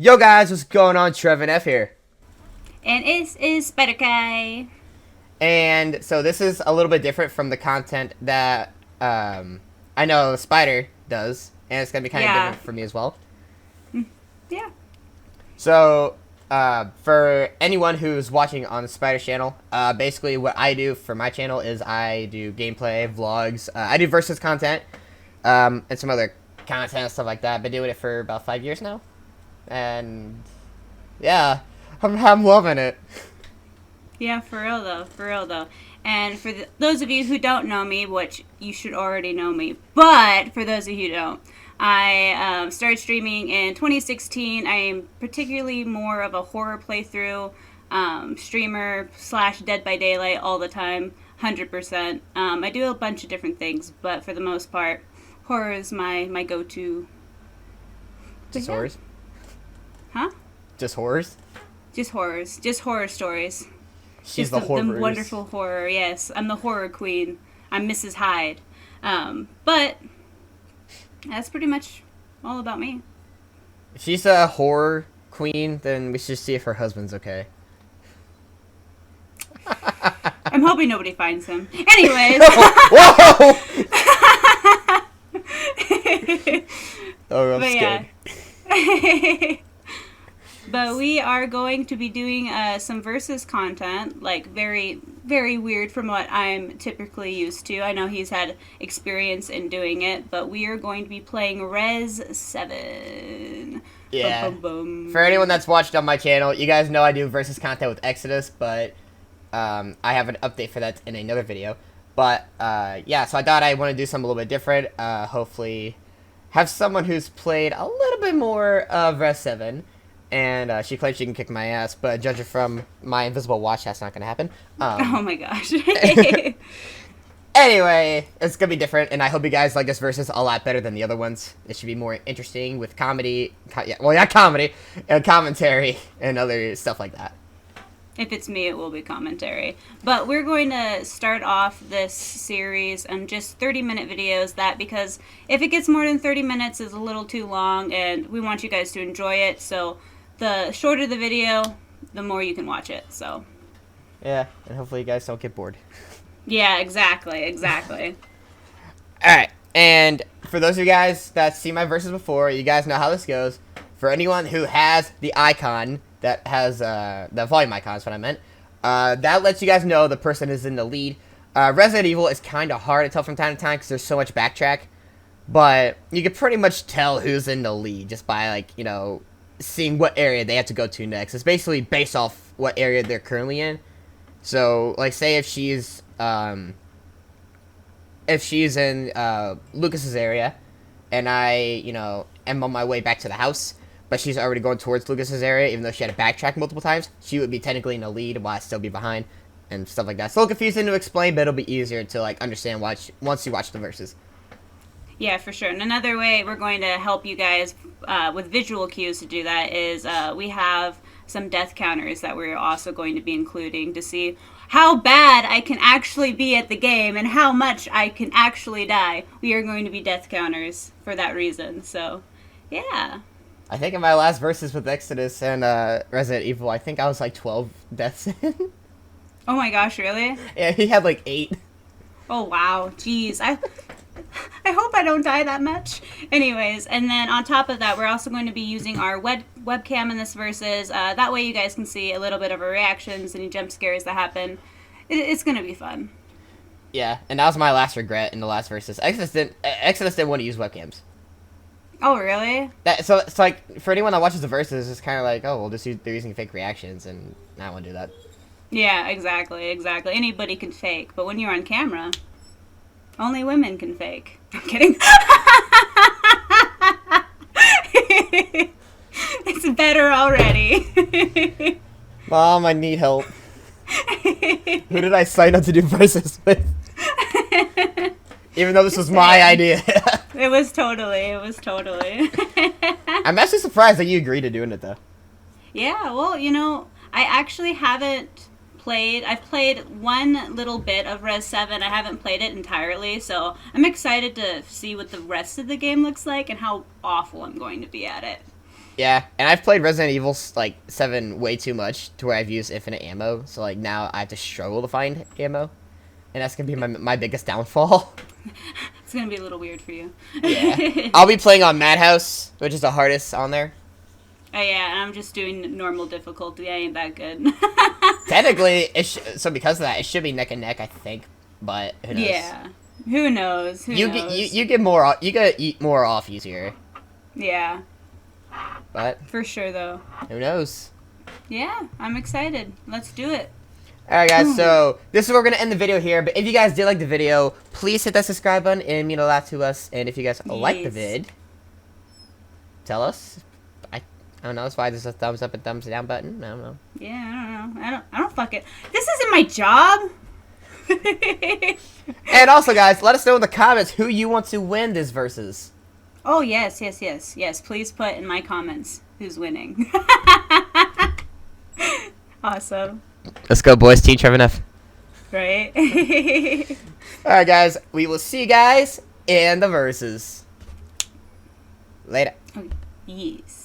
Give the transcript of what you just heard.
Yo guys, what's going on? Trevin F here. And it is Spider Guy. And so this is a little bit different from the content that I know Spider does, and it's going to be kind of Yeah. different for me as well. Yeah. So, for anyone who's watching on the Spider channel, basically what I do for my channel is I do gameplay, vlogs, I do versus content, and some other content and stuff like that. I've been doing it for about 5 years now. And, yeah, I'm loving it. Yeah, for real though. For real though. And for those of you who don't know me, which you should already know me, but for those of you who don't, I started streaming in 2016. I am particularly more of a horror playthrough streamer / Dead by Daylight all the time, 100%. I do a bunch of different things, but for the most part, horror is my go-to. Just Yeah. horrors? Huh? Just horrors? Just horrors. Just horror stories. She's Just the the horrors. wonderful horror, yes. I'm the horror queen. I'm Mrs. Hyde. But that's pretty much all about me. If she's a horror queen, then we should see if her husband's okay. I'm hoping nobody finds him. Anyways. Whoa! Oh, I'm But scared. yeah. But we are going to be doing some versus content, like very, very weird from what I'm typically used to. I know he's had experience in doing it, but we are going to be playing Res 7. Yeah. Bum, bum, bum. For anyone that's watched on my channel, you guys know I do versus content with Exodus, but I have an update for that in another video. But yeah, so I thought I want to do something a little bit different. Hopefully have someone who's played a little bit more of Res 7. And she claims she can kick my ass, but judging from my invisible watch, that's not going to happen. Oh my gosh. Anyway, it's going to be different, and I hope you guys like this versus a lot better than the other ones. It should be more interesting with comedy. Comedy, and commentary, and other stuff like that. If it's me, it will be commentary. But we're going to start off this series on just 30-minute videos. Because if it gets more than 30 minutes, it's a little too long, and we want you guys to enjoy it. So the shorter the video, the more you can watch it. So Yeah, and hopefully you guys don't get bored. yeah, exactly. Alright, and for those of you guys that see my verses before, you guys know how this goes. For anyone who has the icon that has, the volume icon is what I meant, that lets you guys know the person is in the lead. Resident Evil is kind of hard to tell from time to time because there's so much backtrack, but you can pretty much tell who's in the lead just by, like, you know, seeing what area they have to go to next. It's basically based off what area they're currently in. So, like, say if she's in Lucas's area, and I, you know, am on my way back to the house, but she's already going towards Lucas's area, even though she had to backtrack multiple times, she would be technically in the lead while I'd still be behind, and stuff like that. It's a little confusing to explain, but it'll be easier to, like, understand once you watch the verses. Yeah, for sure. And another way we're going to help you guys with visual cues to do that is we have some death counters that we're also going to be including to see how bad I can actually be at the game and how much I can actually die. We are going to be death counters for that reason. So, yeah. I think in my last verses with Exodus and Resident Evil, I think I was like 12 deaths in. Oh my gosh, really? Yeah, he had like 8. Oh wow, jeez. I hope I don't die that much. Anyways, and then on top of that, we're also going to be using our webcam in this versus. That way you guys can see a little bit of our reactions, any jump scares that happen. It's going to be fun. Yeah, and that was my last regret in the last verses. Exodus didn't want to use webcams. Oh, really? So it's like, for anyone that watches the verses, it's kind of like, oh, well, they're using fake reactions, and I don't want to do that. Yeah, exactly. Anybody can fake, but when you're on camera, only women can fake. I'm kidding. It's better already. Mom, I need help. Who did I sign up to do verses with? Even though this was my idea. It was totally. I'm actually surprised that you agreed to doing it, though. Yeah, well, you know, I actually haven't I've played one little bit of Res 7. I haven't played it entirely, so I'm excited to see what the rest of the game looks like and how awful I'm going to be at it. Yeah, and I've played Resident Evil like 7 way too much to where I've used infinite ammo. So like now I have to struggle to find ammo, and that's gonna be my biggest downfall. It's gonna be a little weird for you. Yeah, I'll be playing on Madhouse, which is the hardest on there. Oh yeah, and I'm just doing normal difficulty. I ain't that good. Technically, so because of that, it should be neck and neck, I think. But who knows? Yeah, who knows? Who knows? You get more. You gotta eat more off easier. Yeah. But For sure, though. who knows? Yeah, I'm excited. Let's do it. Alright guys, so this is where we're going to end the video here, but if you guys did like the video, please hit that subscribe button, it means a lot to us, and if you guys like the vid, tell us. I don't know, it's why there's a thumbs up and thumbs down button, I don't know. Yeah, I don't know. I don't fuck it. This isn't my job! And also guys, let us know in the comments who you want to win this versus. Oh, yes. Please put in my comments who's winning. Awesome. Let's go boys, Team Trevor enough. Right? Alright guys, we will see you guys in the verses. Later. Oh, yes.